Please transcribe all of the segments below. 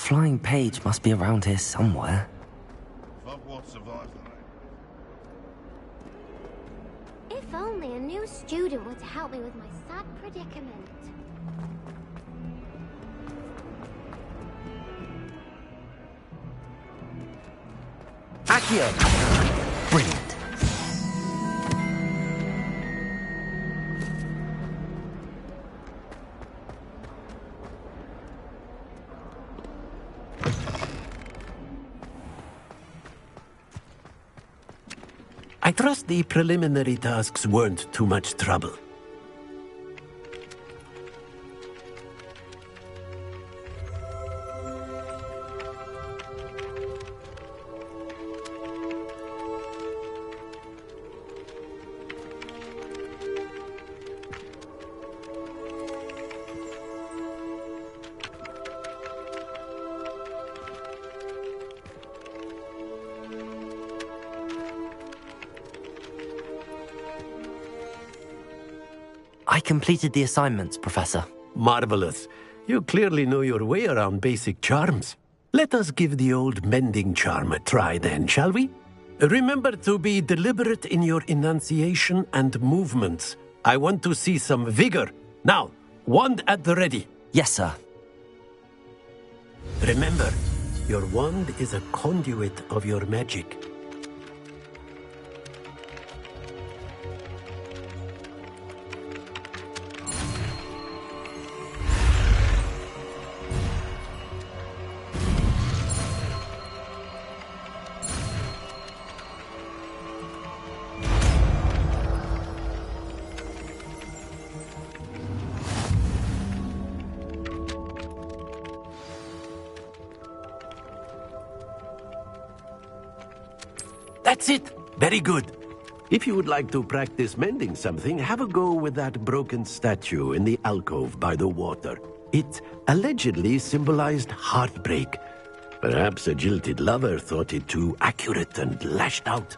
flying page must be around here somewhere. Fuck what survived the night. If only a new student would help me with my sad predicament. Accio! Brilliant. I trust the preliminary tasks weren't too much trouble. I completed the assignments, Professor. Marvelous. You clearly know your way around basic charms. Let us give the old mending charm a try then, shall we? Remember to be deliberate in your enunciation and movements. I want to see some vigor. Now, wand at the ready. Yes, sir. Remember, your wand is a conduit of your magic. That's it! Very good. If you would like to practice mending something, have a go with that broken statue in the alcove by the water. It allegedly symbolized heartbreak. Perhaps a jilted lover thought it too accurate and lashed out.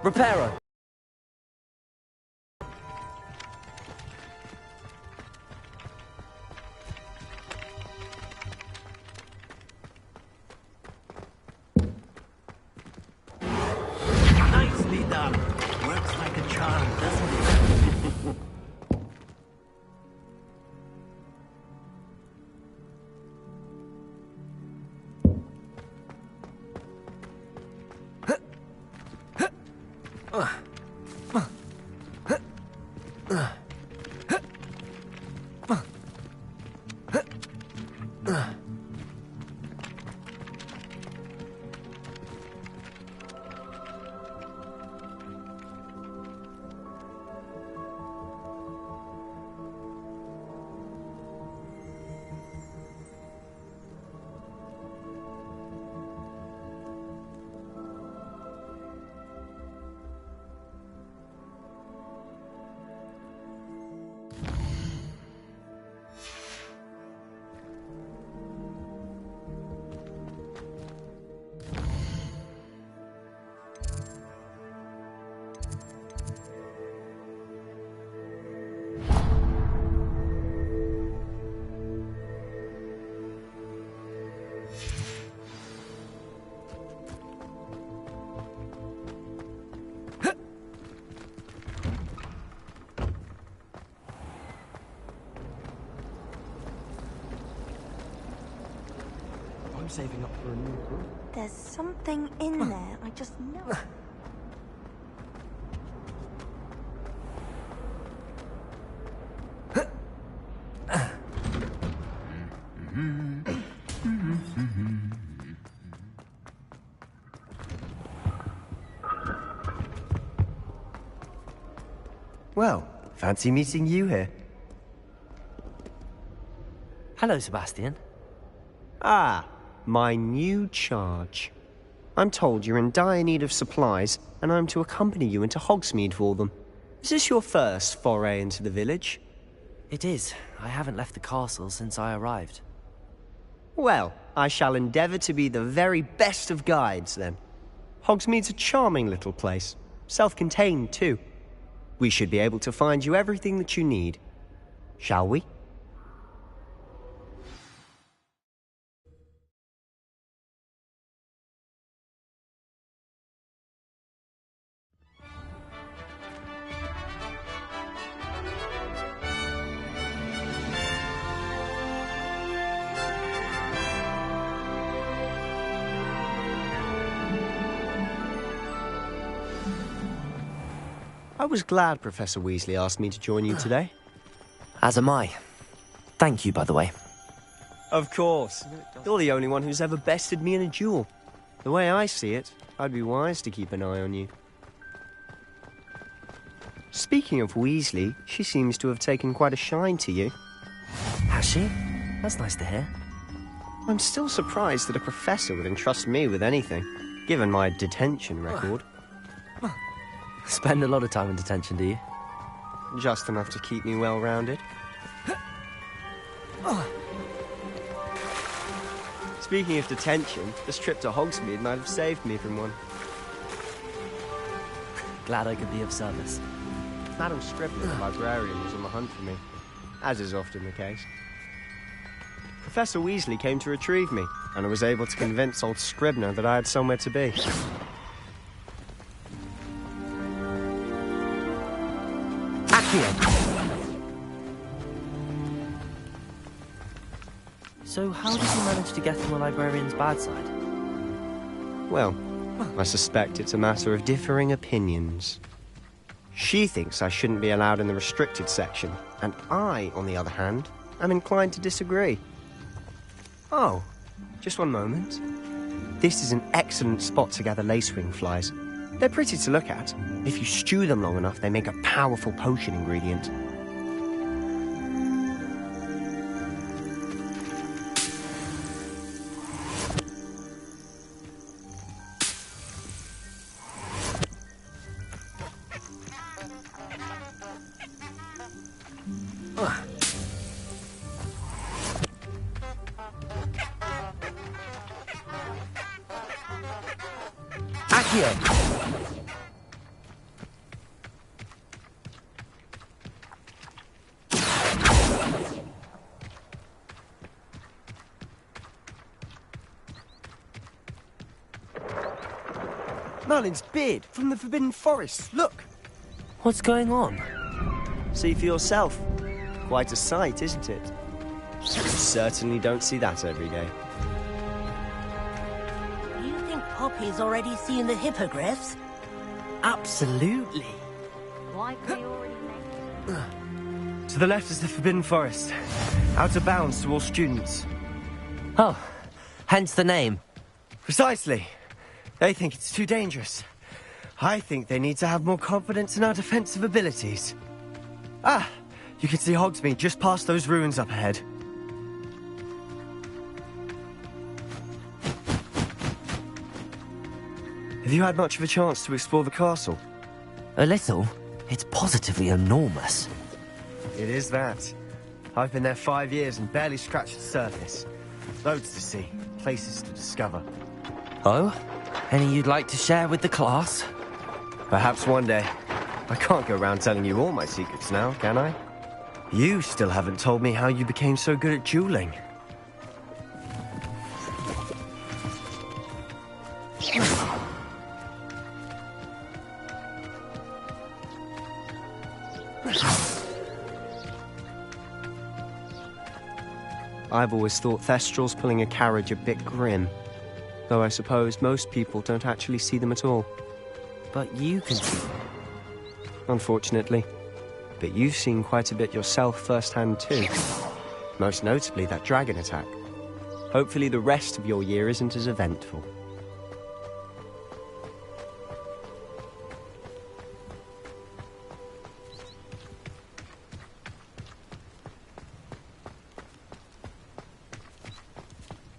Reparo! Nicely done. Works like a charm, doesn't it? I'm saving up for a new crew. There's something in there, I just know. Well, fancy meeting you here. Hello, Sebastian. Ah, my new charge. I'm told you're in dire need of supplies, and I'm to accompany you into Hogsmeade for them. Is this your first foray into the village? It is. I haven't left the castle since I arrived. Well, I shall endeavour to be the very best of guides, then. Hogsmeade's a charming little place. Self-contained, too. We should be able to find you everything that you need. Shall we? I was glad Professor Weasley asked me to join you today. As am I. Thank you, by the way. Of course. You're the only one who's ever bested me in a duel. The way I see it, I'd be wise to keep an eye on you. Speaking of Weasley, she seems to have taken quite a shine to you. Has she? That's nice to hear. I'm still surprised that a professor would entrust me with anything, given my detention record. Spend a lot of time in detention, do you? Just enough to keep me well-rounded. Speaking of detention, this trip to Hogsmeade might have saved me from one. Glad I could be of service. Madam Scribner, the librarian, was on the hunt for me, as is often the case. Professor Weasley came to retrieve me, and I was able to convince old Scribner that I had somewhere to be. So how did you manage to get on the librarian's bad side? Well, I suspect it's a matter of differing opinions. She thinks I shouldn't be allowed in the restricted section, and I, on the other hand, am inclined to disagree. Oh, just one moment. This is an excellent spot to gather lacewing flies. They're pretty to look at. If you stew them long enough, they make a powerful potion ingredient. Merlin's beard from the Forbidden Forest. Look! What's going on? See for yourself. Quite a sight, isn't it? You certainly don't see that every day. Do you think Poppy's already seen the hippogriffs? Absolutely. Like we already mentioned. To the left is the Forbidden Forest. Out of bounds to all students. Oh, hence the name. Precisely. They think it's too dangerous. I think they need to have more confidence in our defensive abilities. Ah, you can see Hogsmeade just past those ruins up ahead. Have you had much of a chance to explore the castle? A little. It's positively enormous. It is that. I've been there 5 years and barely scratched the surface. Loads to see, places to discover. Oh? Any you'd like to share with the class? Perhaps one day. I can't go around telling you all my secrets now, can I? You still haven't told me how you became so good at dueling. I've always thought Thestrals pulling a carriage a bit grim. Though I suppose most people don't actually see them at all. But you can see them. Unfortunately. But you've seen quite a bit yourself firsthand too. Most notably that dragon attack. Hopefully the rest of your year isn't as eventful.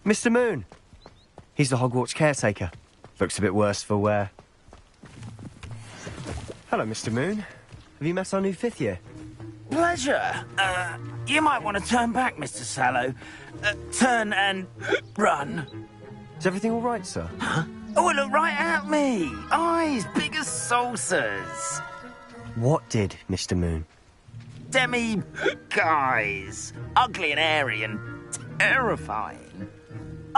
Mr. Moon. He's the Hogwarts caretaker. Looks a bit worse for wear. Hello, Mr. Moon. Have you met our new 5th year? Pleasure. You might want to turn back, Mr. Sallow. Turn and run. Is everything all right, sir? Oh, look right at me. Eyes big as saucers. What did, Mr. Moon? Guys. Ugly and hairy and terrifying.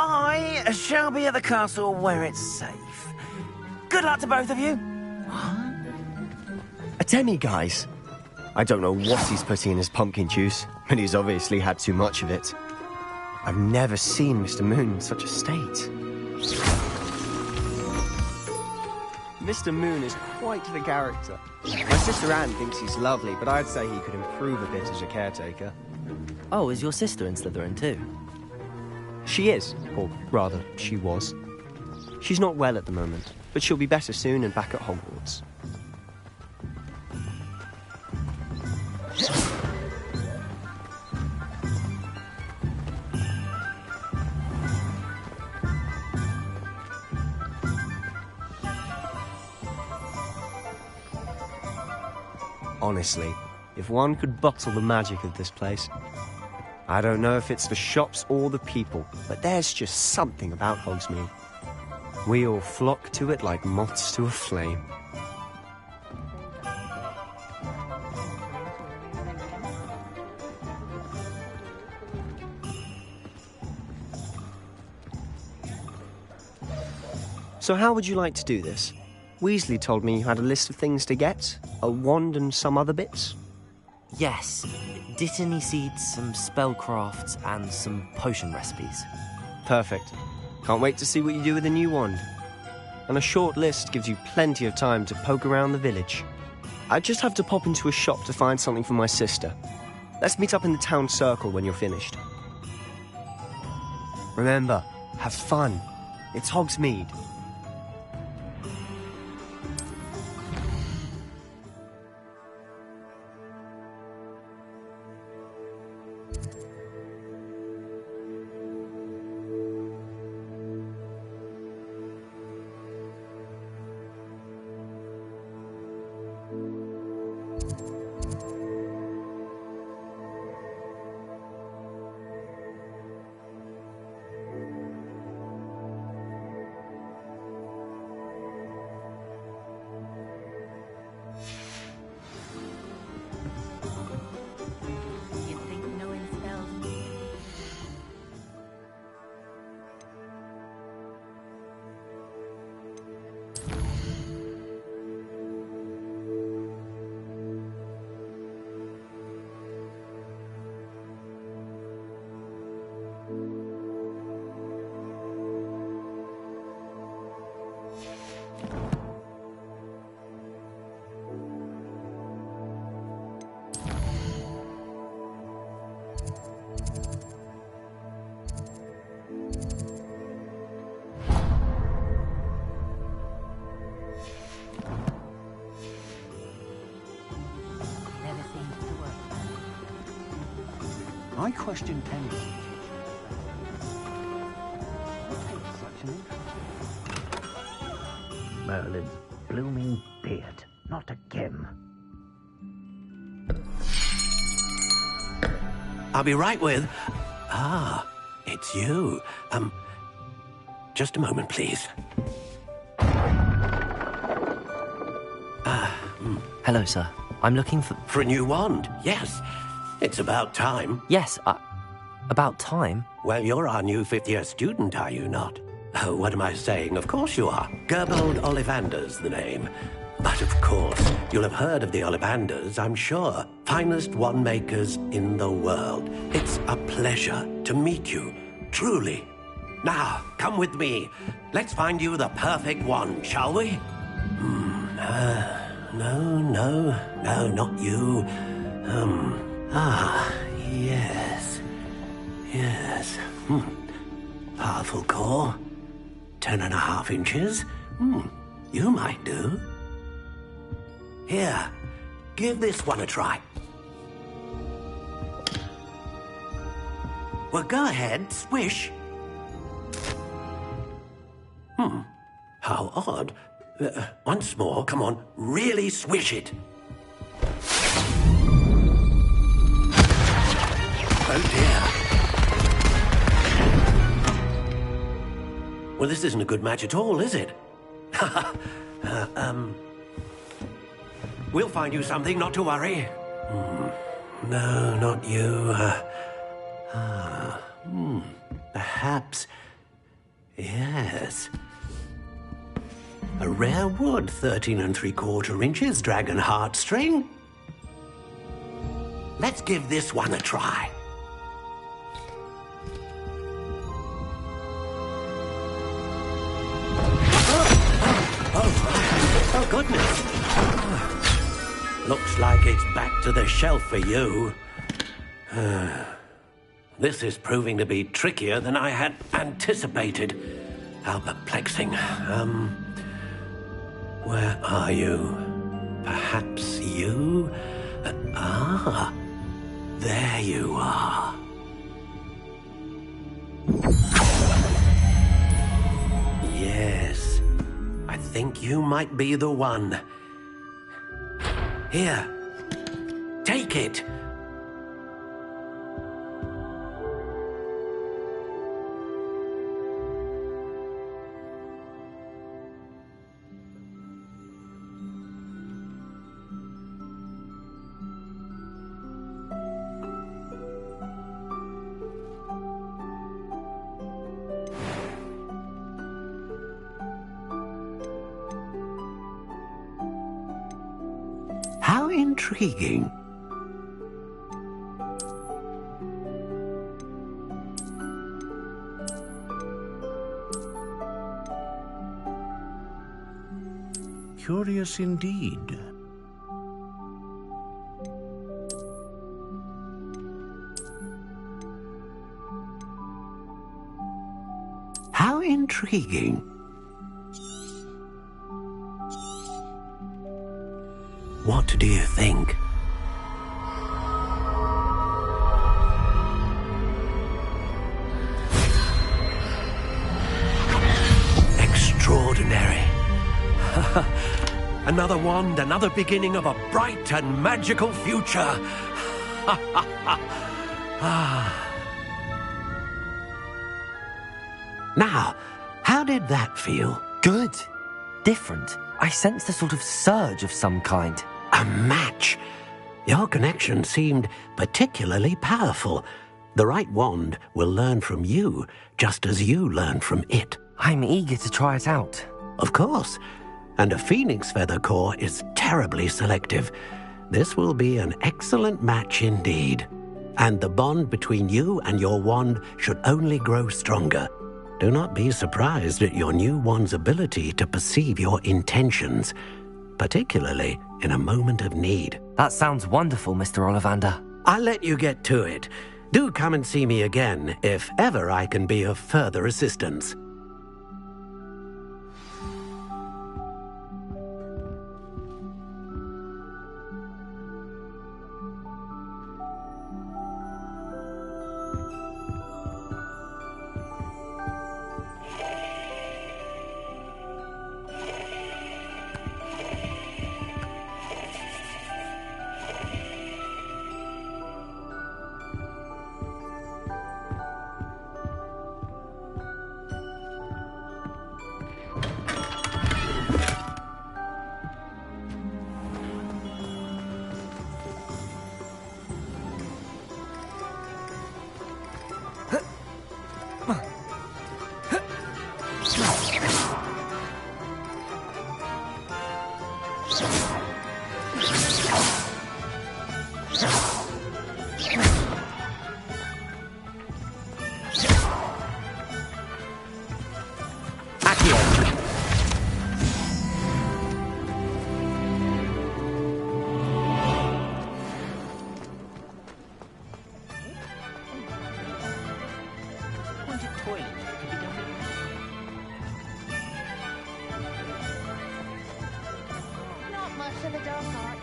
I shall be at the castle where it's safe. Good luck to both of you. A demi-guise? I don't know what he's putting in his pumpkin juice, but he's obviously had too much of it. I've never seen Mr. Moon in such a state. Mr. Moon is quite the character. My sister Anne thinks he's lovely, but I'd say he could improve a bit as a caretaker. Oh, is your sister in Slytherin too? She is, or rather, she was. She's not well at the moment, but she'll be better soon and back at Hogwarts. Honestly, if one could bottle the magic of this place. I don't know if it's the shops or the people, but there's just something about Hogsmeade. We all flock to it like moths to a flame. So how would you like to do this? Weasley told me you had a list of things to get, a wand and some other bits. Yes. Dittany seeds, some spellcrafts, and some potion recipes. Perfect. Can't wait to see what you do with the new wand. And a short list gives you plenty of time to poke around the village. I just have to pop into a shop to find something for my sister. Let's meet up in the town circle when you're finished. Remember, have fun. It's Hogsmeade. I question anyone. Merlin's blooming beard. Not again. I'll be right with... Ah, it's you. Just a moment, please. Hello, sir. I'm looking for... For a new wand, yes. It's about time. Yes, about time? Well, you're our new 5th-year student, are you not? Oh, what am I saying? Of course you are. Gerbold Ollivander's the name. But of course, you'll have heard of the Ollivanders, I'm sure. Finest wand makers in the world. It's a pleasure to meet you, truly. Now, come with me. Let's find you the perfect wand, shall we? No, not you. Yes. Powerful core. 10.5 inches. You might do. Here, give this one a try. Well, go ahead, swish. How odd. Once more, come on, really swish it. Oh dear. Well, this isn't a good match at all, is it? We'll find you something, not to worry. No, not you. Perhaps. Yes. A rare wood, 13 3/4 inches, dragon heartstring. Let's give this one a try. Oh, goodness. Looks like it's back to the shelf for you. This is proving to be trickier than I had anticipated. How perplexing. Where are you? Perhaps you? There you are. Yes, I think you might be the one. Here, take it. How intriguing. Curious indeed. How intriguing. What do you think? Extraordinary. Another wand, another beginning of a bright and magical future. Now, how did that feel? Good. Different. I sensed a sort of surge of some kind. A match. Your connection seemed particularly powerful. The right wand will learn from you, just as you learn from it. I'm eager to try it out. Of course. And a phoenix feather core is terribly selective. This will be an excellent match indeed. And the bond between you and your wand should only grow stronger. Do not be surprised at your new wand's ability to perceive your intentions, particularly in a moment of need. That sounds wonderful, Mr. Ollivander. I'll let you get to it. Do come and see me again if ever I can be of further assistance. Not much of a dark art.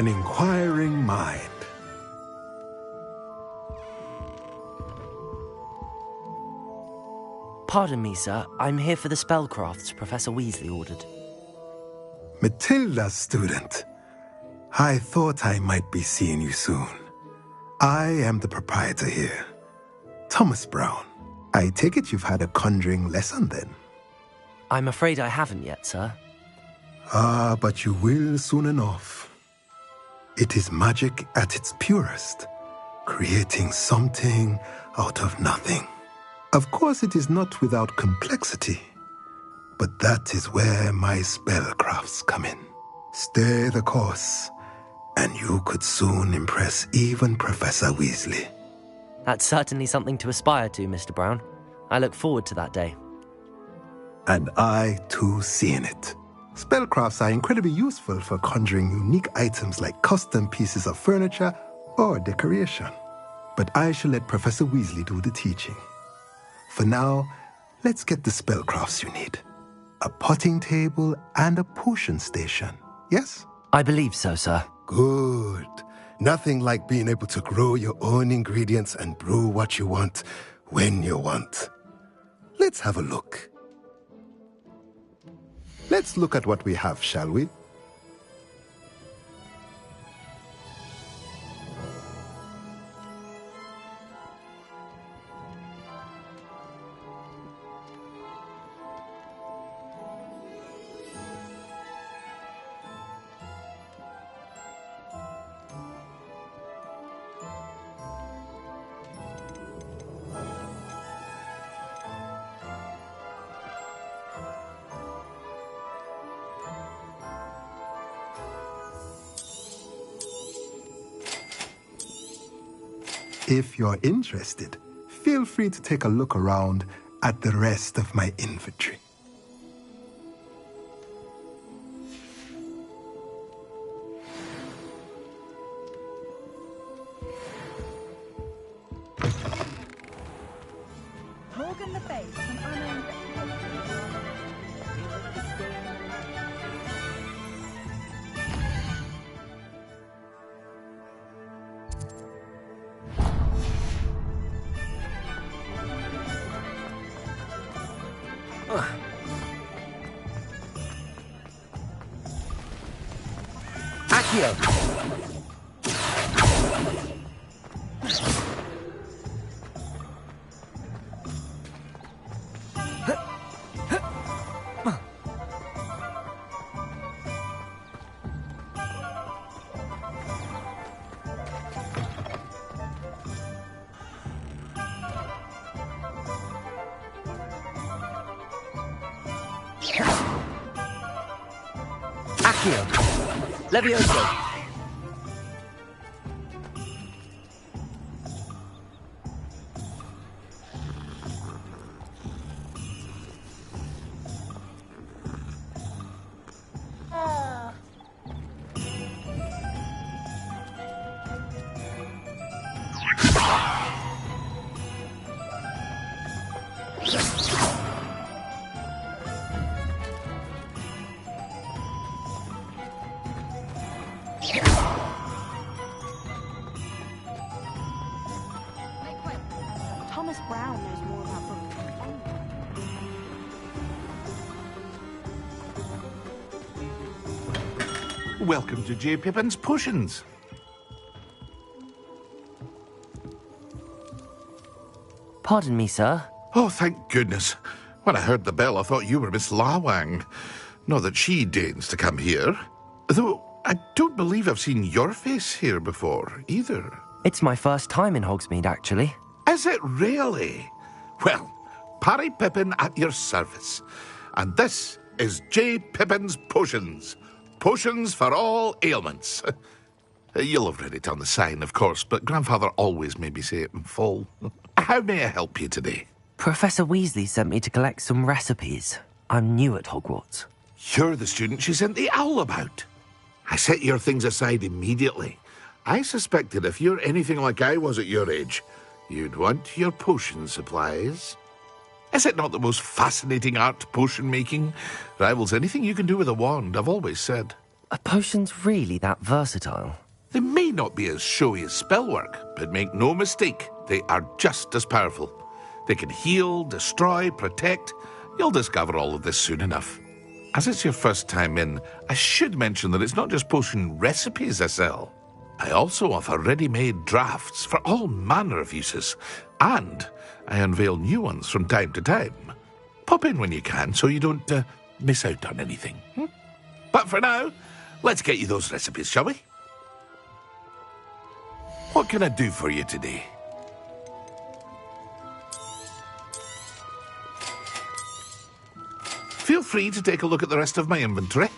An inquiring mind. Pardon me, sir. I'm here for the spellcrafts Professor Weasley ordered. Matilda's student. I thought I might be seeing you soon. I am the proprietor here, Thomas Brown. I take it you've had a conjuring lesson then? I'm afraid I haven't yet, sir. Ah, but you will soon enough. It is magic at its purest, creating something out of nothing. Of course, it is not without complexity, but that is where my spellcrafts come in. Stay the course, and you could soon impress even Professor Weasley. That's certainly something to aspire to, Mr. Brown. I look forward to that day. And I, too, seeing it. Spellcrafts are incredibly useful for conjuring unique items like custom pieces of furniture or decoration. But I shall let Professor Weasley do the teaching. For now, let's get the spellcrafts you need. A potting table and a potion station, yes? I believe so, sir. Good. Nothing like being able to grow your own ingredients and brew what you want when you want. Let's have a look. Let's look at what we have, shall we? If you're interested, feel free to take a look around at the rest of my inventory. Morgan Le Fay is an unknown Accio! Accio. Levioso. Thomas Brown knows more about books than Bond. Welcome to J. Pippin's Potions. Pardon me, sir. Oh, thank goodness. When I heard the bell, I thought you were Miss Lawang. Not that she deigns to come here. Though I don't believe I've seen your face here before, either. It's my first time in Hogsmeade, actually. Is it really? Well, Parry Pippin at your service. And this is J. Pippin's Potions. Potions for all ailments. You'll have read it on the sign, of course, but Grandfather always made me say it in full. How may I help you today? Professor Weasley sent me to collect some recipes. I'm new at Hogwarts. You're the student she sent the owl about. I set your things aside immediately. I suspected if you're anything like I was at your age, you'd want your potion supplies. Is it not the most fascinating art, potion making? Rivals anything you can do with a wand, I've always said. Are potions really that versatile? They may not be as showy as spellwork, but make no mistake, they are just as powerful. They can heal, destroy, protect. You'll discover all of this soon enough. As it's your first time in, I should mention that it's not just potion recipes I sell. I also offer ready-made drafts for all manner of uses, and I unveil new ones from time to time. Pop in when you can so you don't miss out on anything. But for now, let's get you those recipes, shall we? What can I do for you today? Feel free to take a look at the rest of my inventory,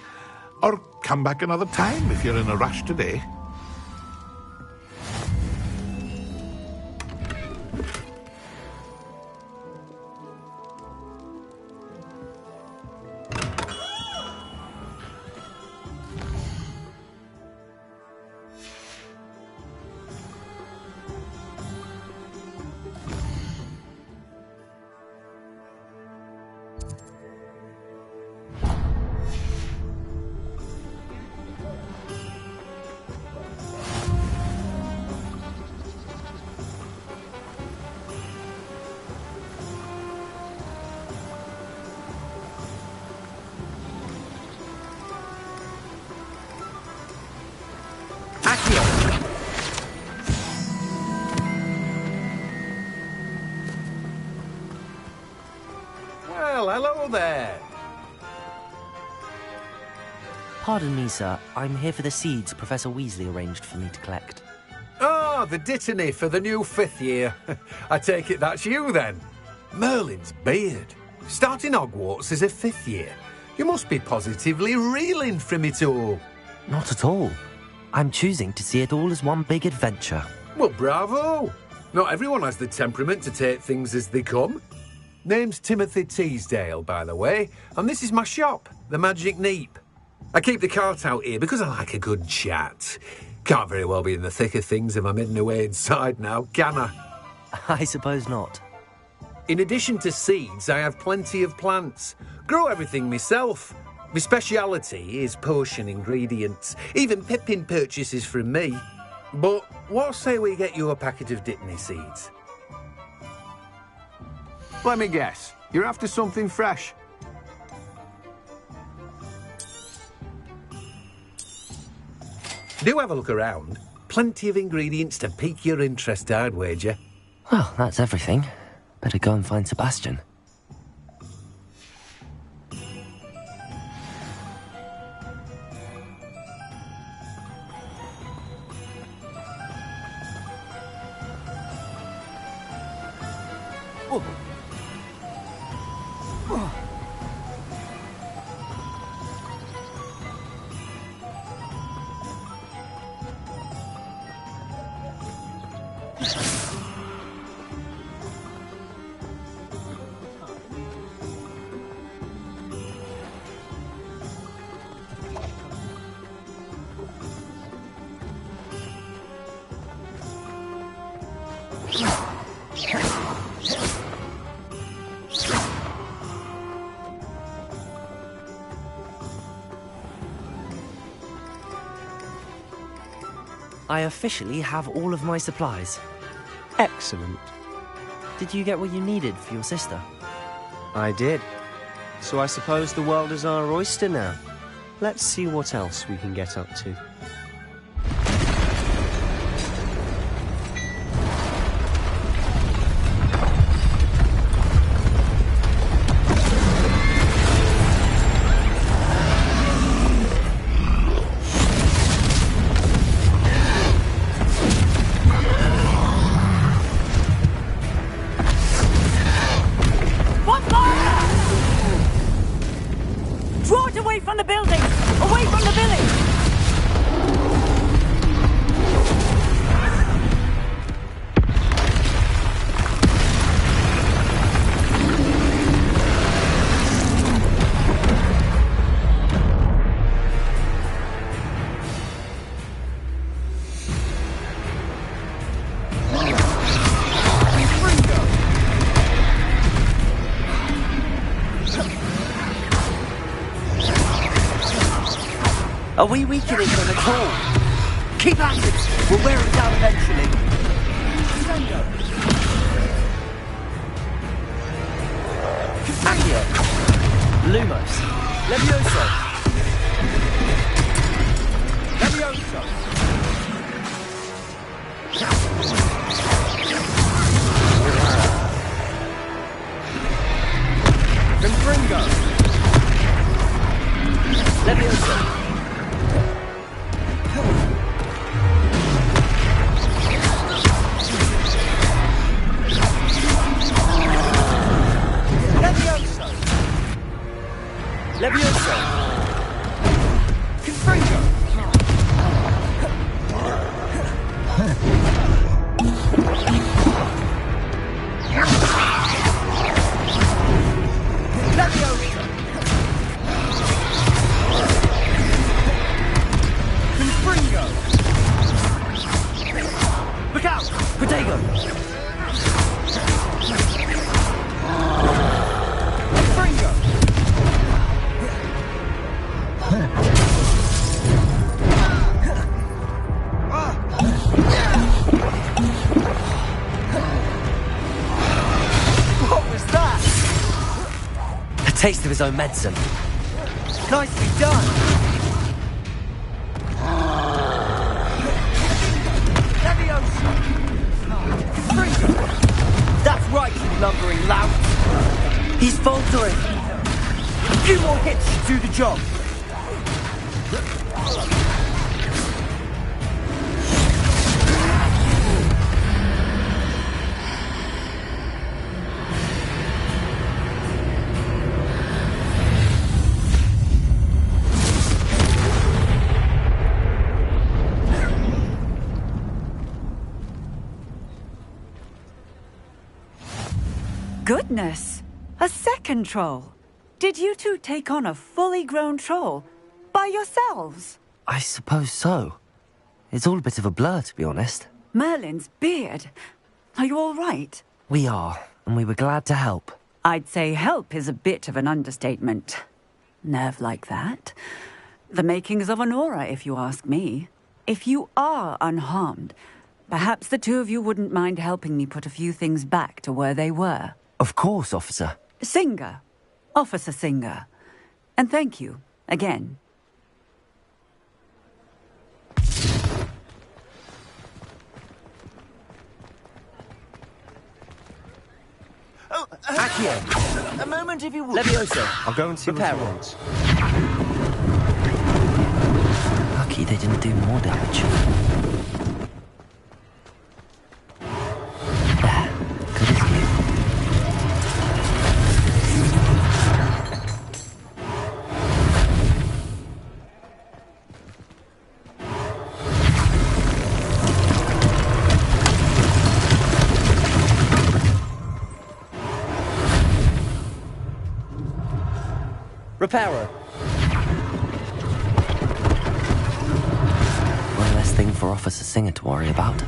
or come back another time if you're in a rush today. Well, hello there. Pardon me, sir. I'm here for the seeds Professor Weasley arranged for me to collect. Oh, the dittany for the new 5th year. I take it that's you, then. Merlin's beard. Starting Hogwarts as a 5th year. You must be positively reeling from it all. Not at all. I'm choosing to see it all as one big adventure. Well, bravo. Not everyone has the temperament to take things as they come. Name's Timothy Teasdale, by the way, and this is my shop, the Magic Neep. I keep the cart out here because I like a good chat. Can't very well be in the thick of things if I'm hidden away inside now, can I? I suppose not. In addition to seeds, I have plenty of plants. Grow everything myself. My speciality is potion ingredients. Even Pippin purchases from me. But what say we get you a packet of Dittany seeds? Let me guess. You're after something fresh. Do have a look around. Plenty of ingredients to pique your interest, I'd wager. Well, that's everything. Better go and find Sebastian. I officially have all of my supplies. Excellent. Did you get what you needed for your sister? I did. So I suppose the world is our oyster now. Let's see what else we can get up to. Draw it away from the building! Away from the village! Are we weakening them at all? Keep at it! We'll wear it down eventually. Accio! Lumos! Levioso! Levioso! Confringo! Levioso! Levioso! Confringo! Levioso! Confringo! Look out! Protego! Confringo! What was that? A taste of his own medicine. Nicely done! Levioso! Confringo! That's right, you lumbering lout! He's faltering. A few more hits should do the job. Goodness! A second troll! Did you two take on a fully grown troll? By yourselves? I suppose so. It's all a bit of a blur, to be honest. Merlin's beard. Are you all right? We are, and we were glad to help. I'd say help is a bit of an understatement. Nerve like that. The makings of an aura, if you ask me. If you are unharmed, perhaps the two of you wouldn't mind helping me put a few things back to where they were. Of course, officer. Singer. Officer Singer. And thank you, again. Oh, Accio! A moment, if you would. Levioso! I'll go and see what he wants. Lucky they didn't do more damage. There. Good as new. Reparo. One less thing for Officer Singer to worry about.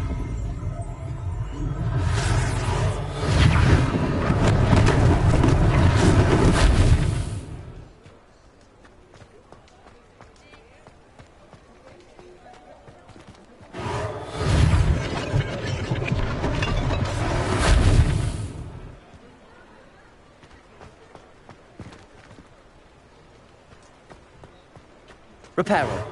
Reparo.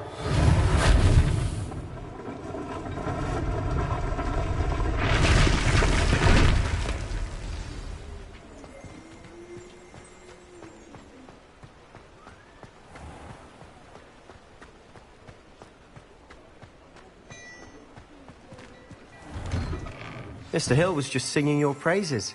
Mr. Hill was just singing your praises.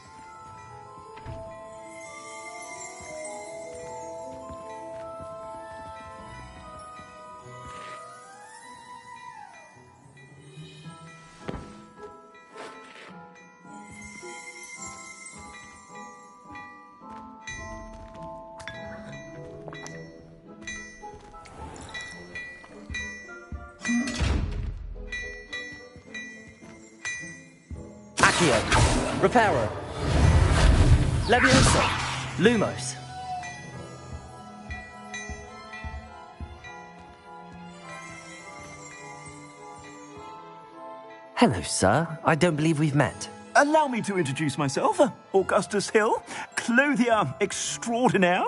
Accio. Reparo. Leviosa. Lumos. Hello, sir. I don't believe we've met. Allow me to introduce myself, Augustus Hill, clothier extraordinaire.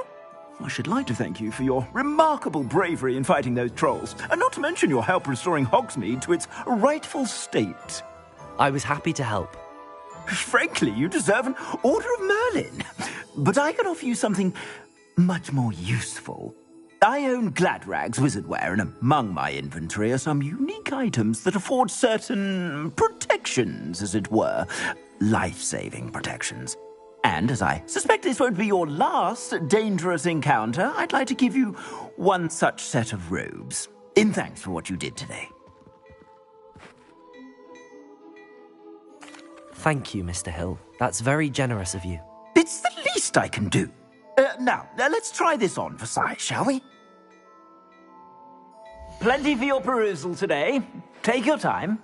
I should like to thank you for your remarkable bravery in fighting those trolls, and not to mention your help restoring Hogsmeade to its rightful state. I was happy to help. Frankly, you deserve an Order of Merlin. But I can offer you something much more useful. I own Gladrag's wizardware, and among my inventory are some unique items that afford certain protections, as it were. Life-saving protections. And as I suspect this won't be your last dangerous encounter, I'd like to give you one such set of robes, in thanks for what you did today. Thank you, Mr. Hill. That's very generous of you. It's the least I can do. Now, let's try this on for size, shall we? Plenty for your perusal today. Take your time.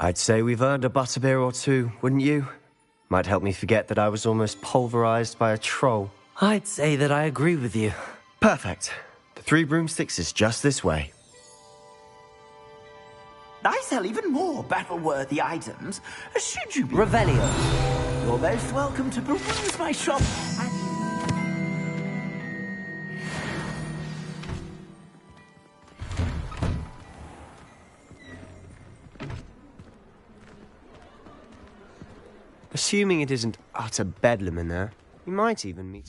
I'd say we've earned a butterbeer or two, wouldn't you? Might help me forget that I was almost pulverized by a troll. I'd say that I agree with you. Perfect. The Three Broomsticks is just this way. I sell even more battle-worthy items. Should you be... Revelio. You're most welcome to peruse my shop. Assuming it isn't utter bedlam in there, we might even meet...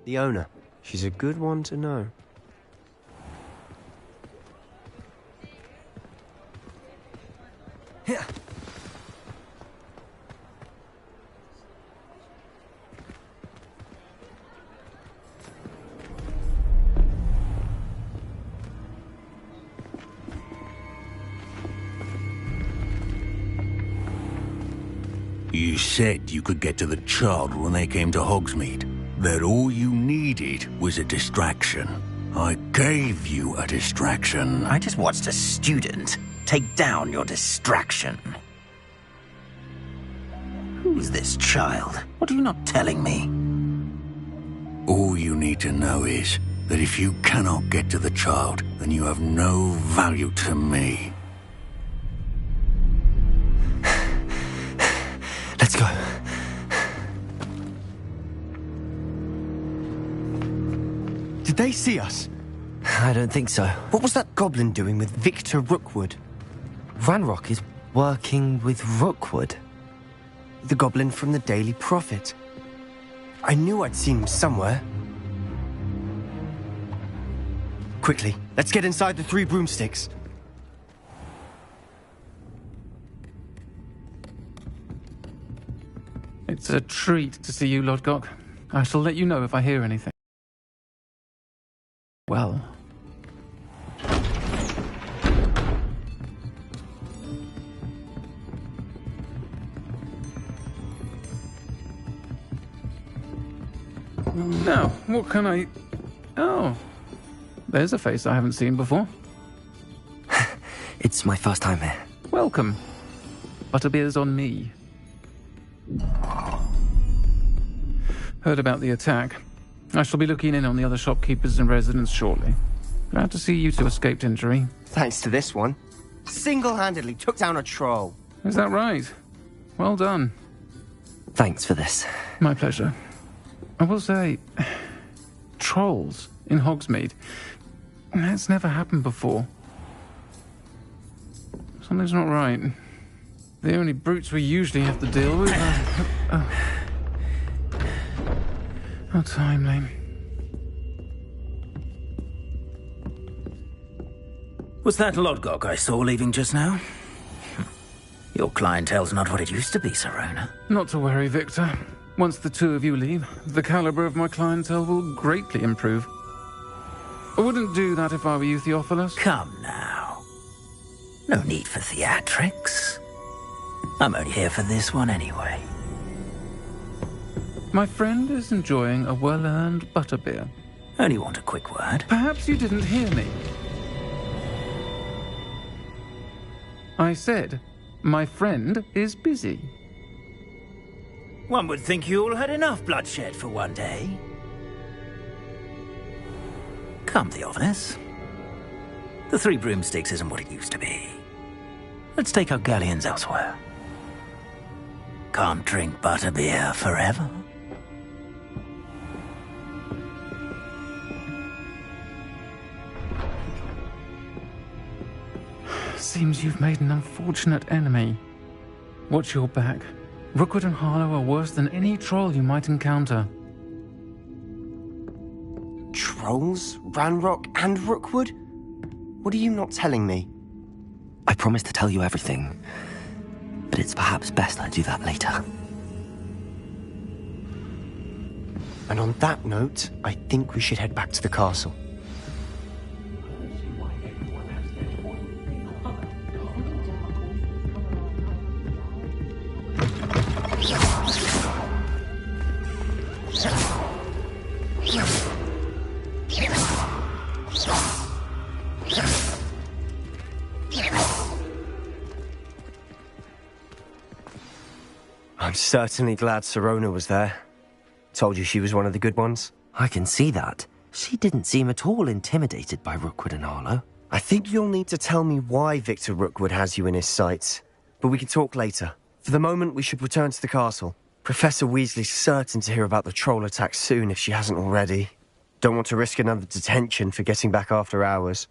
the owner. She's a good one to know. Here. You said you could get to the child when they came to Hogsmeade. That all you needed was a distraction. I gave you a distraction. I just watched a student take down your distraction. Who's this child? What are you not telling me? All you need to know is that if you cannot get to the child, then you have no value to me. Let's go. Did they see us? I don't think so. What was that goblin doing with Victor Rookwood? Ranrock is working with Rookwood. The goblin from the Daily Prophet. I knew I'd seen him somewhere. Quickly, let's get inside the 3 broomsticks. It's a treat to see you, Lodgok. I shall let you know if I hear anything. Well. Now, what can I... Oh. There's a face I haven't seen before. It's my first time here. Welcome. Butterbeer's on me. Heard about the attack. I shall be looking in on the other shopkeepers and residents shortly. Glad to see you two escaped injury. Thanks to this one. Single-handedly took down a troll. Is that right? Well done. Thanks for this. My pleasure. I will say, trolls in Hogsmeade. That's never happened before. Something's not right. The only brutes we usually have to deal with are... How timely. Was that Lodgok I saw leaving just now? Your clientele's not what it used to be, Sirona. Not to worry, Victor. Once the 2 of you leave, the caliber of my clientele will greatly improve. I wouldn't do that if I were you, Theophilus. Come now. No need for theatrics. I'm only here for this one anyway. My friend is enjoying a well-earned butterbeer. Only want a quick word. Perhaps you didn't hear me. I said, my friend is busy. One would think you all had enough bloodshed for one day. Come, Theophilus. The 3 broomsticks isn't what it used to be. Let's take our galleons elsewhere. Can't drink butterbeer forever. Seems you've made an unfortunate enemy. Watch your back. Rookwood and Harlow are worse than any troll you might encounter. Trolls? Ranrock and Rookwood? What are you not telling me? I promised to tell you everything, but it's perhaps best I do that later. And on that note, I think we should head back to the castle. I'm certainly glad Sirona was there. Told you she was one of the good ones. I can see that. She didn't seem at all intimidated by Rookwood and Harlow. I think you'll need to tell me why Victor Rookwood has you in his sights. But we can talk later. For the moment, we should return to the castle. Professor Weasley's certain to hear about the troll attack soon if she hasn't already. Don't want to risk another detention for getting back after hours.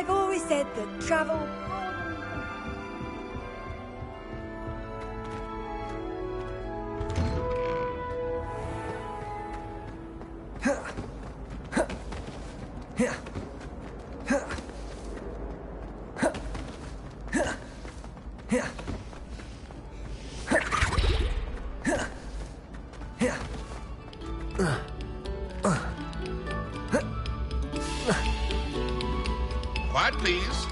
I've always said that travel... Quiet, please.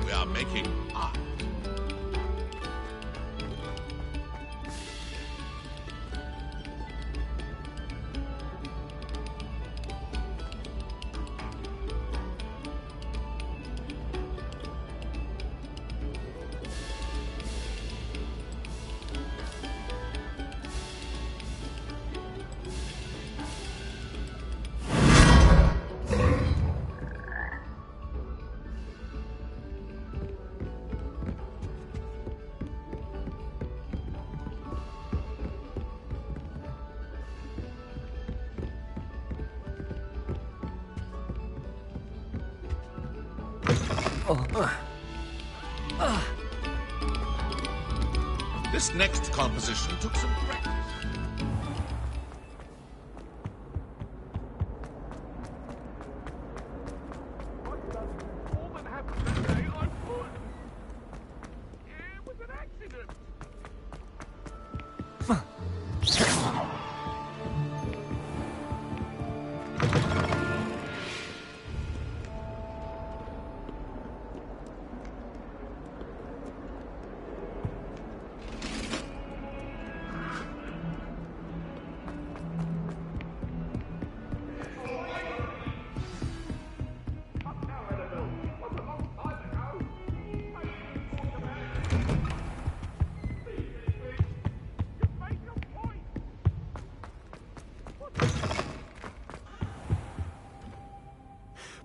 We are making art. This next composition took some practice.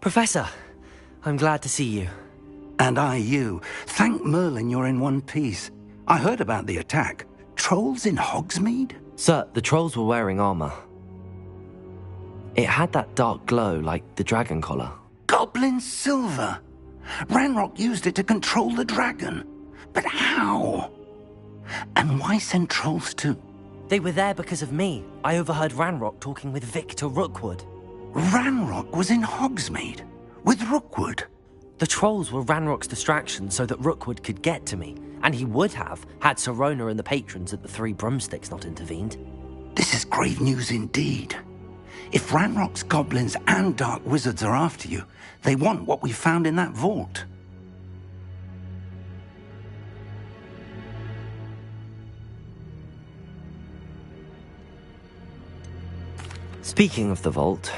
Professor, I'm glad to see you. And I you. Thank Merlin you're in one piece. I heard about the attack. Trolls in Hogsmeade? Sir, the trolls were wearing armor. It had that dark glow like the dragon collar. Goblin silver. Ranrock used it to control the dragon. But how? And why send trolls to... They were there because of me. I overheard Ranrock talking with Victor Rookwood. Ranrock was in Hogsmeade? With Rookwood? The trolls were Ranrock's distraction so that Rookwood could get to me. And he would have, had Sirona and the patrons at the Three Broomsticks not intervened. This is grave news indeed. If Ranrock's goblins and dark wizards are after you, they want what we found in that vault. Speaking of the vault,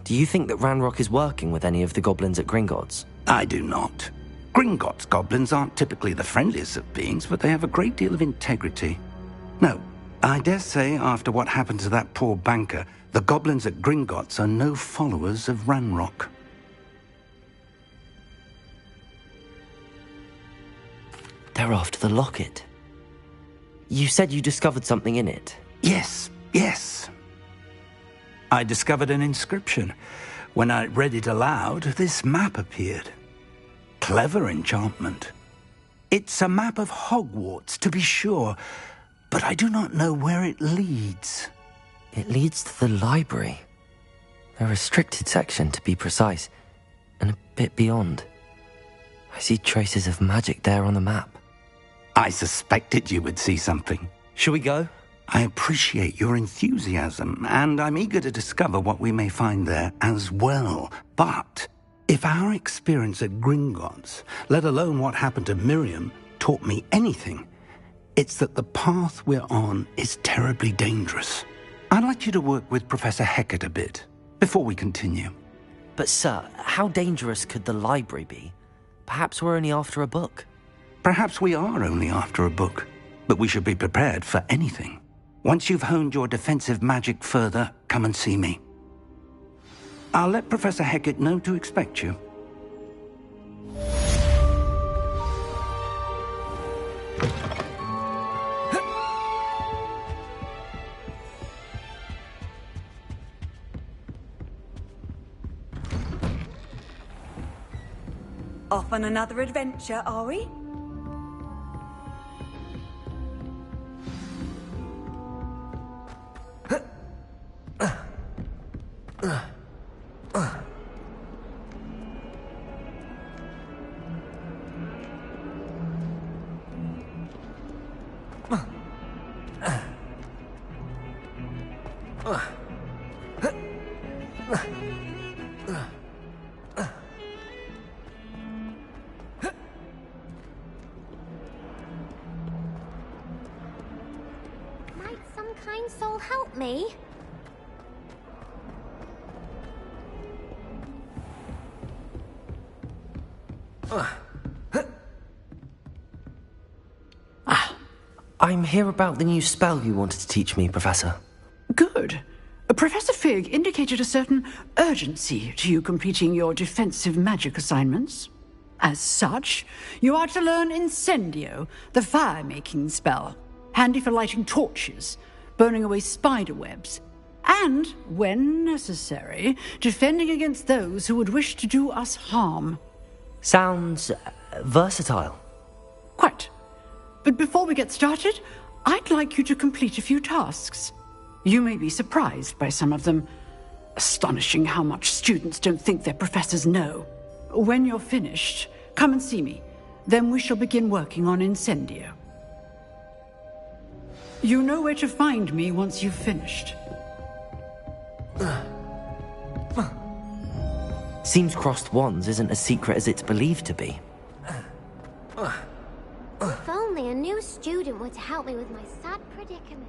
do you think that Ranrock is working with any of the goblins at Gringotts? I do not. Gringotts goblins aren't typically the friendliest of beings, but they have a great deal of integrity. No, I dare say after what happened to that poor banker, the goblins at Gringotts are no followers of Ranrock. They're after the locket. You said you discovered something in it. Yes. I discovered an inscription. When I read it aloud, this map appeared. Clever enchantment. It's a map of Hogwarts, to be sure, but I do not know where it leads. It leads to the library. A restricted section, to be precise, and a bit beyond. I see traces of magic there on the map. I suspected you would see something. Shall we go? I appreciate your enthusiasm, and I'm eager to discover what we may find there as well. But if our experience at Gringotts, let alone what happened to Miriam, taught me anything, it's that the path we're on is terribly dangerous. I'd like you to work with Professor Hecat a bit before we continue. But sir, how dangerous could the library be? Perhaps we're only after a book. Perhaps we are only after a book, but we should be prepared for anything. Once you've honed your defensive magic further, come and see me. I'll let Professor Hecat know to expect you. Off on another adventure, are we? Might some kind soul help me? I'm here about the new spell you wanted to teach me, Professor. Good. Professor Fig indicated a certain urgency to you completing your defensive magic assignments. As such, you are to learn Incendio, the fire-making spell, handy for lighting torches, burning away spider webs, and, when necessary, defending against those who would wish to do us harm. Sounds versatile. Quite. But before we get started, I'd like you to complete a few tasks. You may be surprised by some of them. Astonishing how much students don't think their professors know. When you're finished, come and see me. Then we shall begin working on Incendio. You know where to find me once you've finished. Seems crossed wands isn't as secret as it's believed to be. If only a new student were to help me with my sad predicament.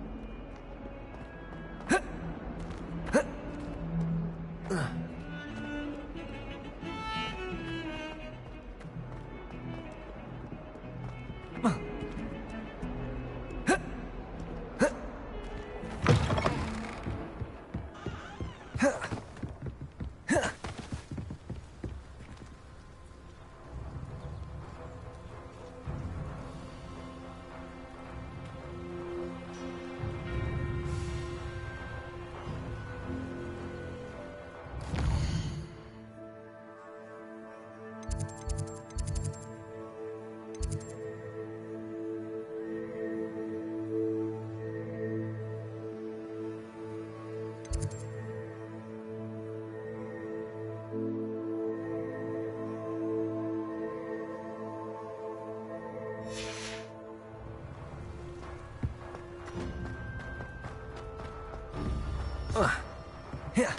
Yeah.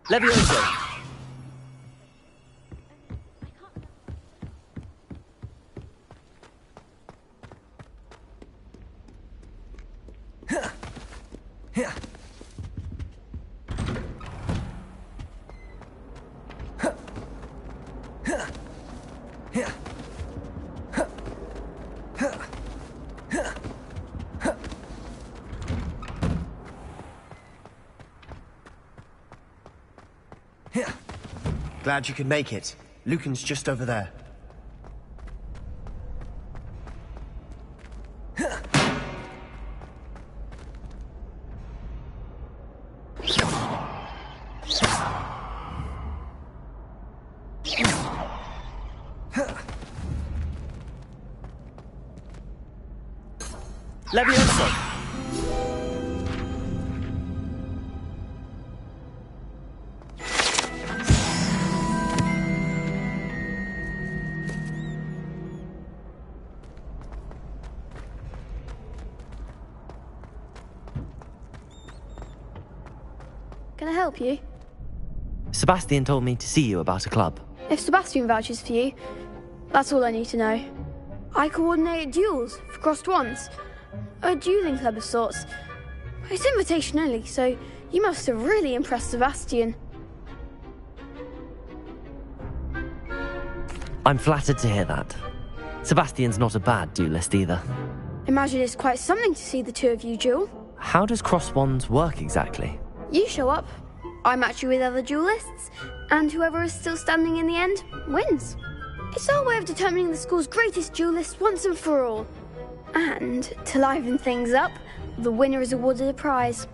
Levioso. Glad you could make it. Lucan's just over there. Levioso. Can I help you? Sebastian told me to see you about a club. If Sebastian vouches for you, that's all I need to know. I coordinate duels for crossed wands. A dueling club of sorts. It's invitation only, so you must have really impressed Sebastian. I'm flattered to hear that. Sebastian's not a bad duelist either. Imagine it's quite something to see the two of you duel. How does cross wands work exactly? You show up, I match you with other duelists, and whoever is still standing in the end wins. It's our way of determining the school's greatest duelist once and for all. And to liven things up, the winner is awarded a prize.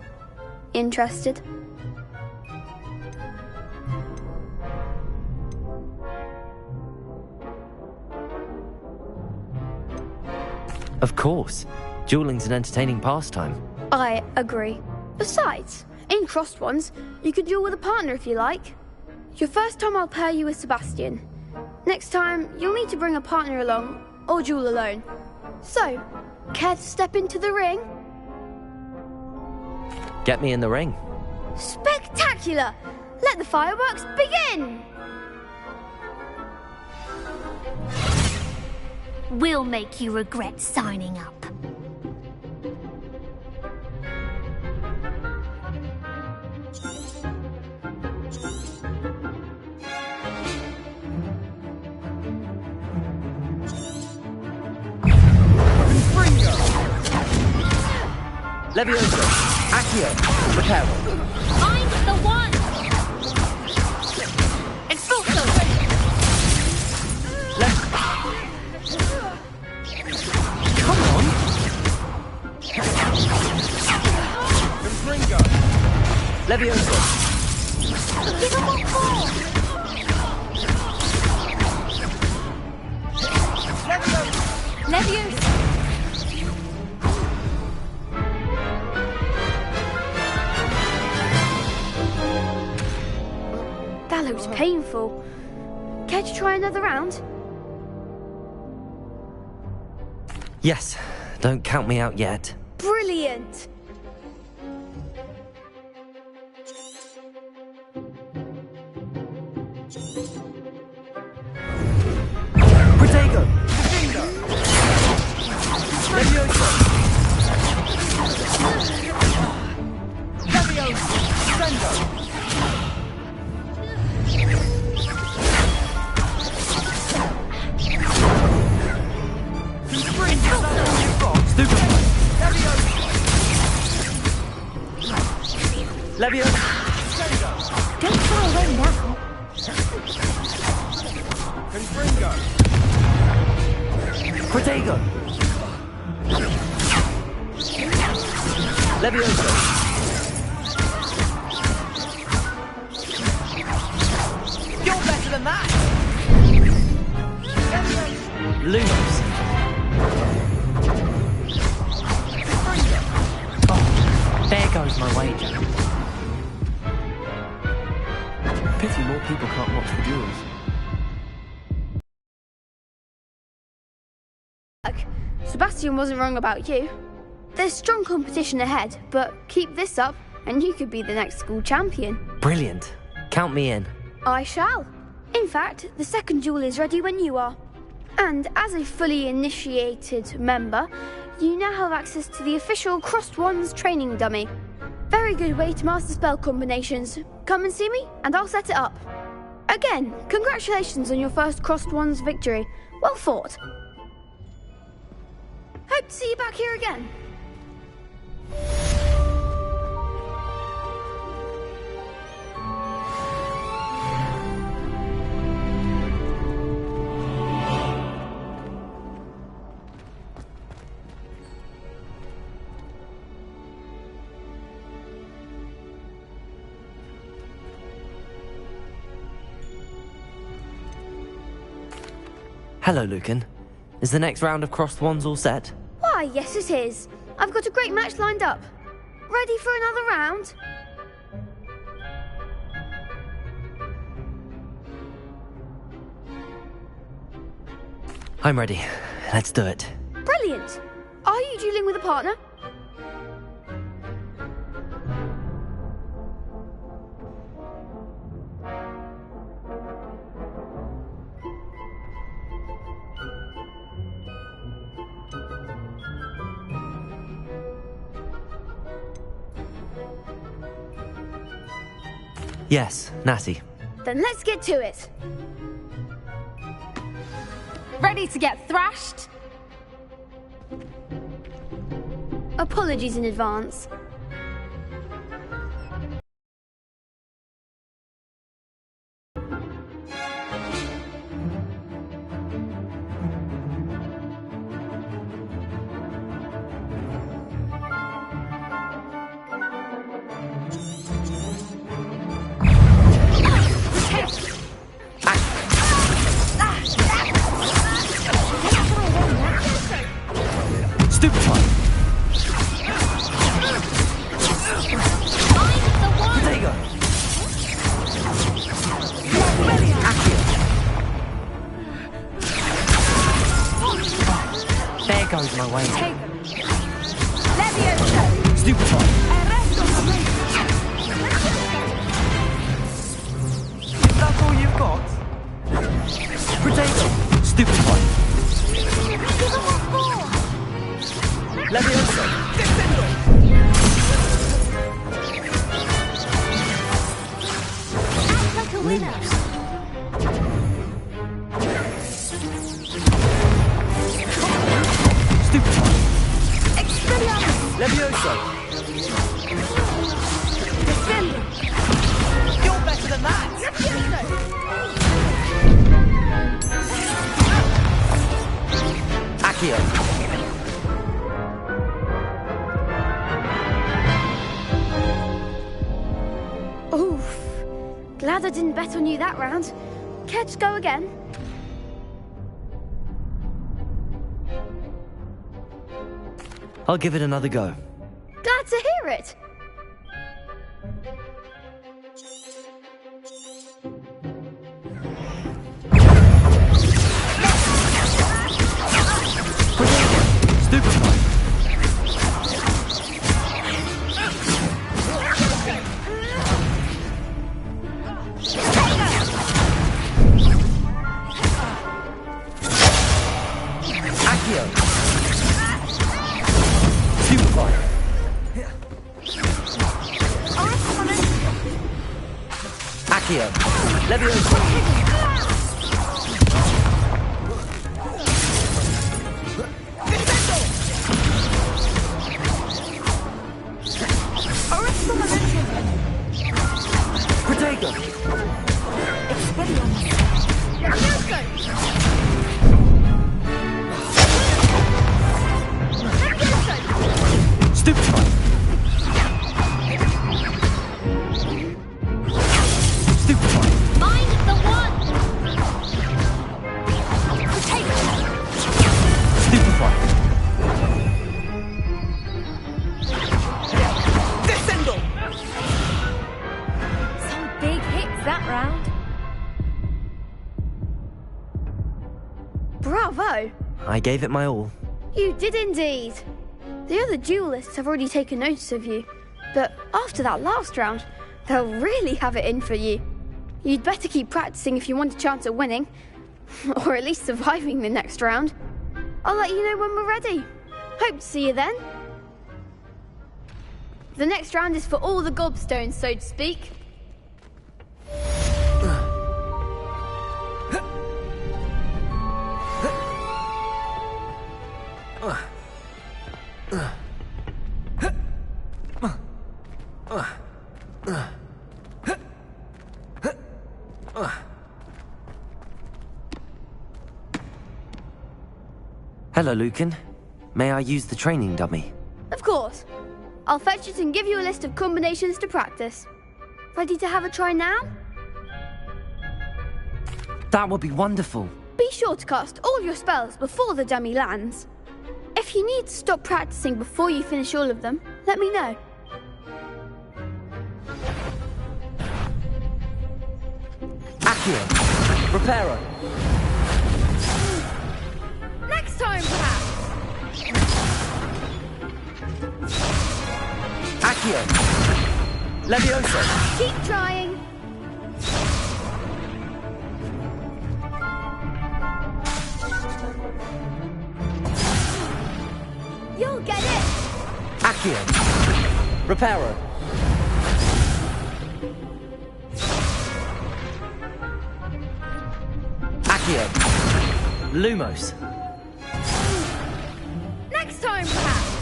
Interested? Of course. Dueling's an entertaining pastime. I agree. Besides, in crossed ones, you could duel with a partner if you like. Your first time I'll pair you with Sebastian. Next time, you'll need to bring a partner along, or duel alone. So, care to step into the ring? Get me in the ring. Spectacular! Let the fireworks begin! We'll make you regret signing up. Levioso, Accio, Reparo. I'm the one! Expulso! Come on! Levioso. Give him a call! Levioso! That looks painful. Care to try another round? Yes. Don't count me out yet. Brilliant! Protego! Levioso! Levioso! Sendo! Levioso! Don't fly away now. Confringo! Protego! Levioso! You're better than that! Lumos. Oh, there goes my wager. Pity more people can't watch the duels. Look, Sebastian wasn't wrong about you. There's strong competition ahead, but keep this up and you could be the next school champion. Brilliant. Count me in. I shall. In fact, the second duel is ready when you are. And as a fully initiated member, you now have access to the official Crossed Wands training dummy. Very good way to master spell combinations. Come and see me, and I'll set it up. Again, congratulations on your first Crossed Wands victory. Well fought. Hope to see you back here again. Hello, Lucan. Is the next round of Crossed Wands all set? Why, yes it is. I've got a great match lined up. Ready for another round? I'm ready. Let's do it. Brilliant. Are you dueling with a partner? Yes, Natty. Then let's get to it. Ready to get thrashed? Apologies in advance. There goes my way. Stupefy. That's all you've got? Potato. Stupefy. Levioso. Act like a winner. Levioso! Defender! You're better than that! Accio! Oof. Glad I didn't bet on you that round. Care to go again? I'll give it another go. Glad to hear it. Stupefy! Accio! Stupefy! Accio! Levioso! Protego! Stupefy! Stupefy! Mind the one! Potato! Stupefy! Descendo! Some big hits that round. Bravo! I gave it my all. You did indeed. The other duelists have already taken notice of you, but after that last round, they'll really have it in for you. You'd better keep practicing if you want a chance at winning, or at least surviving the next round. I'll let you know when we're ready. Hope to see you then. The next round is for all the gobstones, so to speak. Hello, Lucan. May I use the training dummy? Of course. I'll fetch it and give you a list of combinations to practice. Ready to have a try now? That would be wonderful. Be sure to cast all your spells before the dummy lands. If you need to stop practicing before you finish all of them, let me know. Accio! Reparo! Next time, perhaps! Accio! Levioso! Keep trying! You'll get it! Accio! Reparo! Accio! Lumos. Next time, perhaps.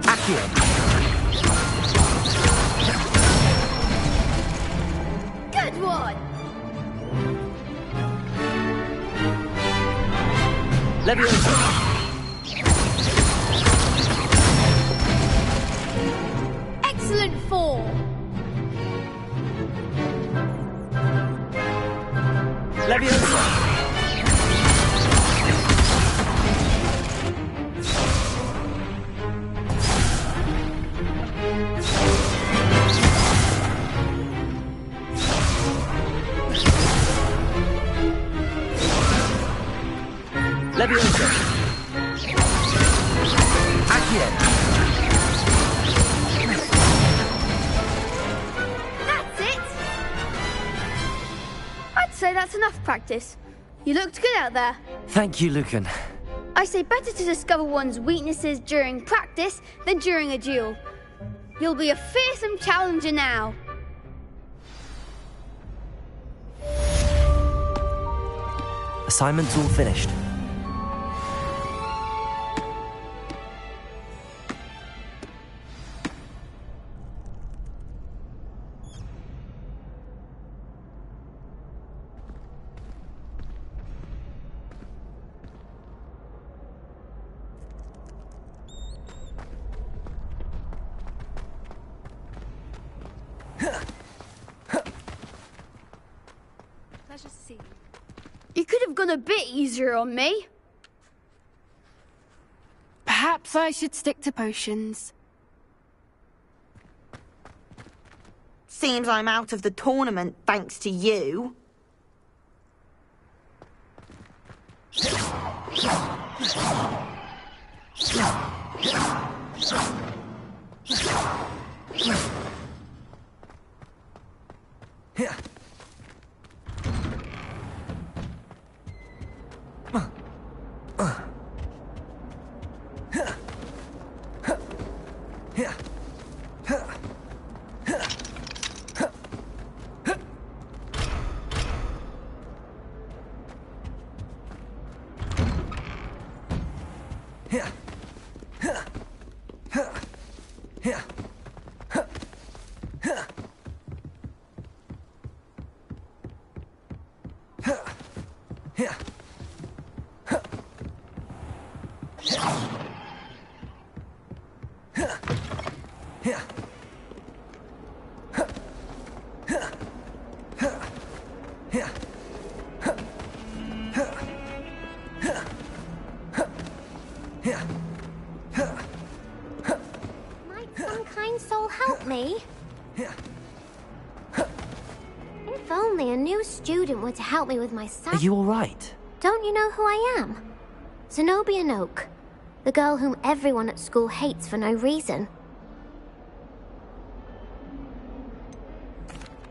Accio. Good one. Leviosa. Excellent form. Leviosa. Leviosa. Accio. That's it. I'd say that's enough practice. You looked good out there. Thank you, Lucan. I say better to discover one's weaknesses during practice than during a duel. You'll be a fearsome challenger now. Assignment's all finished. Pleasure to see you. You could have gone a bit easier on me. Perhaps I should stick to potions. Seems I'm out of the tournament thanks to you. Might some kind soul help me? If only a new student were to help me with my Are you all right? Don't you know who I am? Zenobia Noak, the girl whom everyone at school hates for no reason.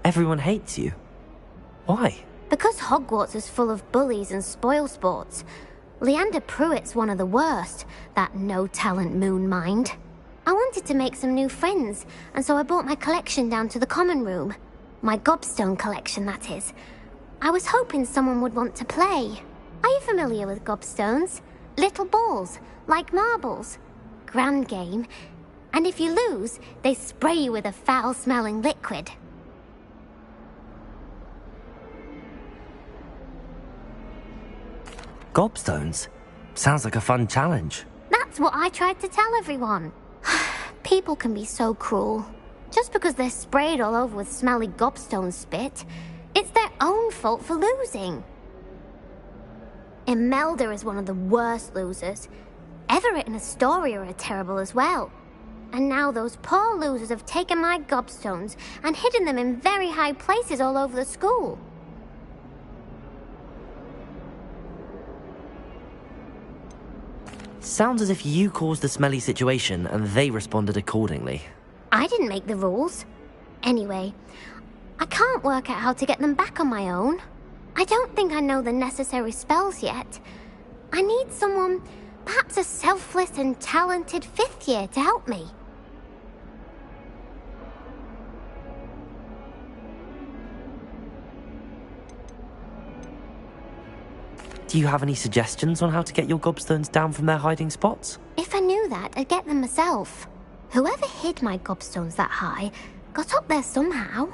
Everyone hates you. Why? Because Hogwarts is full of bullies and spoilsports. Leander Pruitt's one of the worst, that no-talent moon mind. I wanted to make some new friends, and so I brought my collection down to the common room. My gobstone collection, that is. I was hoping someone would want to play. Are you familiar with gobstones? Little balls, like marbles. Grand game. And if you lose, they spray you with a foul-smelling liquid. Gobstones? Sounds like a fun challenge. That's what I tried to tell everyone. People can be so cruel. Just because they're sprayed all over with smelly gobstone spit, it's their own fault for losing. Imelda is one of the worst losers. Everett and Astoria are terrible as well. And now those poor losers have taken my gobstones and hidden them in very high places all over the school. Sounds as if you caused the smelly situation and they responded accordingly. I didn't make the rules. Anyway, I can't work out how to get them back on my own. I don't think I know the necessary spells yet. I need someone, perhaps a selfless and talented fifth year to help me. Do you have any suggestions on how to get your gobstones down from their hiding spots? If I knew that, I'd get them myself. Whoever hid my gobstones that high got up there somehow.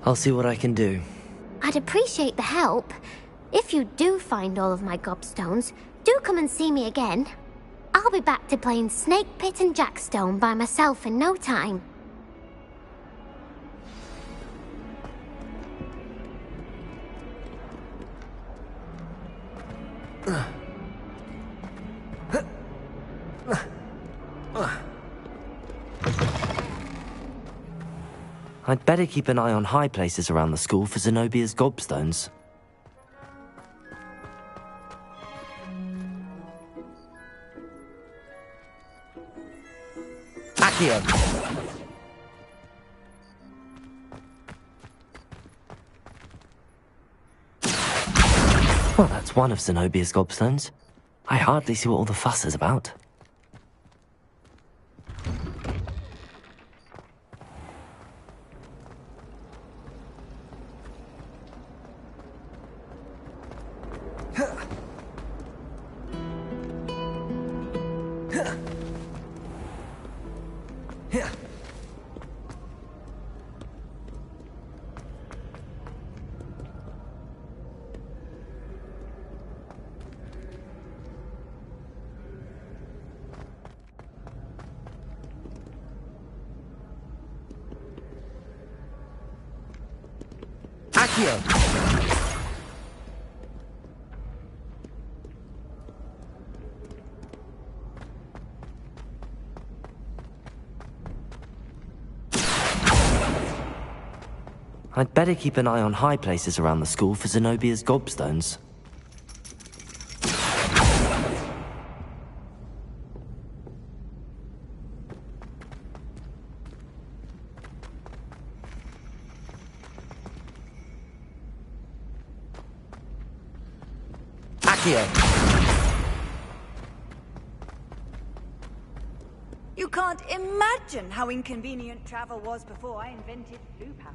I'll see what I can do. I'd appreciate the help. If you do find all of my gobstones, do come and see me again. I'll be back to playing Snake Pit and Jackstone by myself in no time. I'd better keep an eye on high places around the school for Zenobia's gobstones. Accio! Well, that's one of Zenobia's gobstones. I hardly see what all the fuss is about. I'd better keep an eye on high places around the school for Zenobia's gobstones. You can't imagine how inconvenient travel was before I invented blue powder.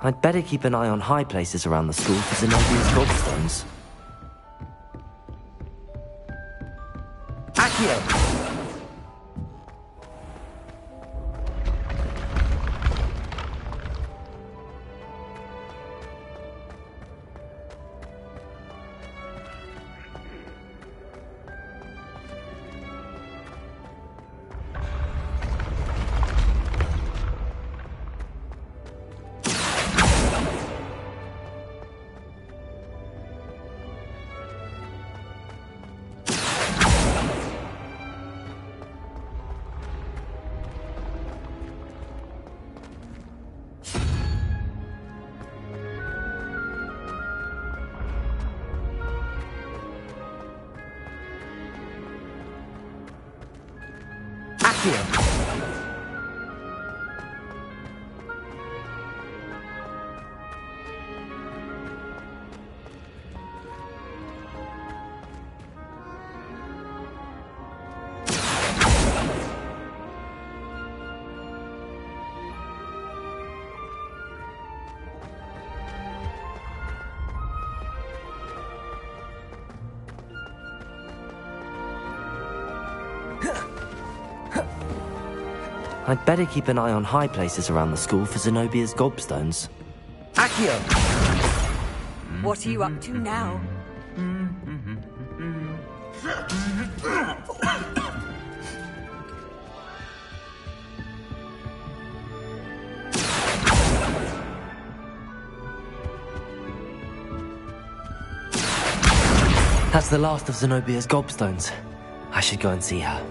I'd better keep an eye on high places around the school for Zenobia's gobstones. Accio! I'd better keep an eye on high places around the school for Zenobia's gobstones. Accio! What are you up to now? That's the last of Zenobia's gobstones. I should go and see her.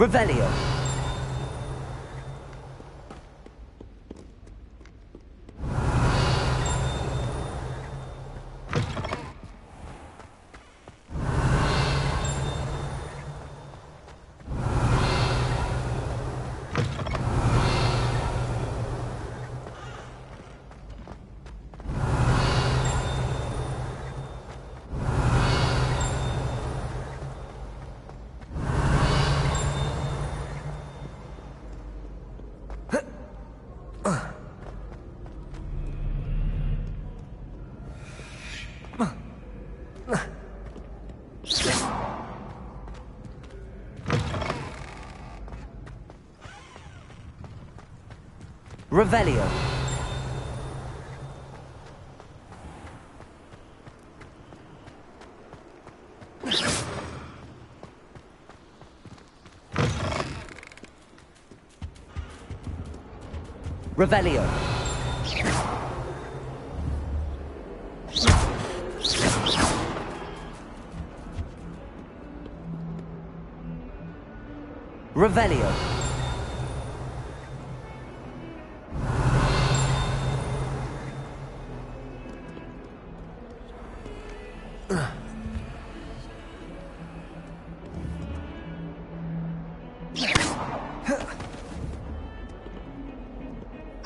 Revelio. Revelio. Revelio. Revelio.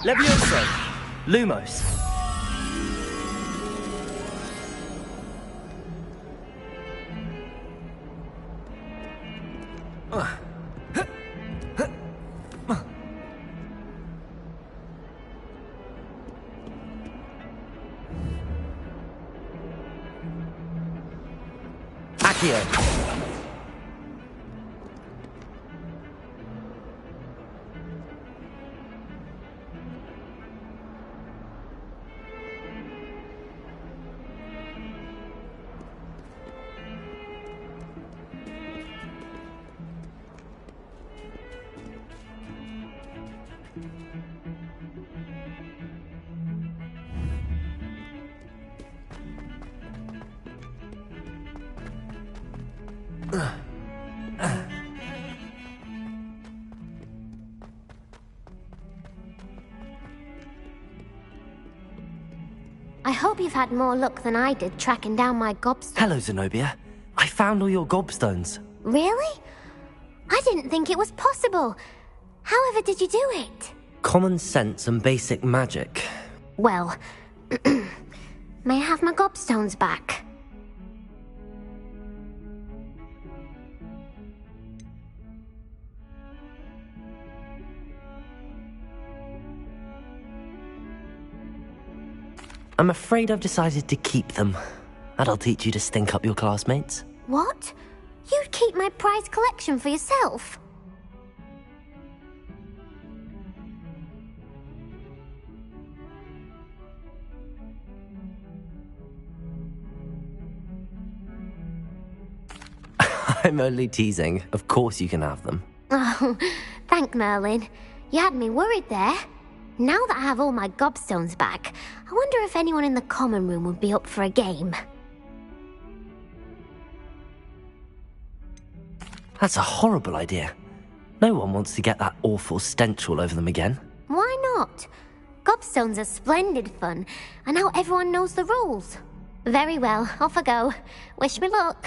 Levioso. Lumos. Accio. I hope you've had more luck than I did tracking down my gobstones. Hello, Zenobia. I found all your gobstones. Really? I didn't think it was possible. However did you do it? Common sense and basic magic. Well, may I have my gobstones back? I'm afraid I've decided to keep them. That'll teach you to stink up your classmates. What? You'd keep my prized collection for yourself? I'm only teasing. Of course you can have them. Oh, thank Merlin. You had me worried there. Now that I have all my gobstones back, I wonder if anyone in the common room would be up for a game. That's a horrible idea. No one wants to get that awful stench all over them again. Why not? Gobstones are splendid fun, and now everyone knows the rules. Very well, off I go. Wish me luck.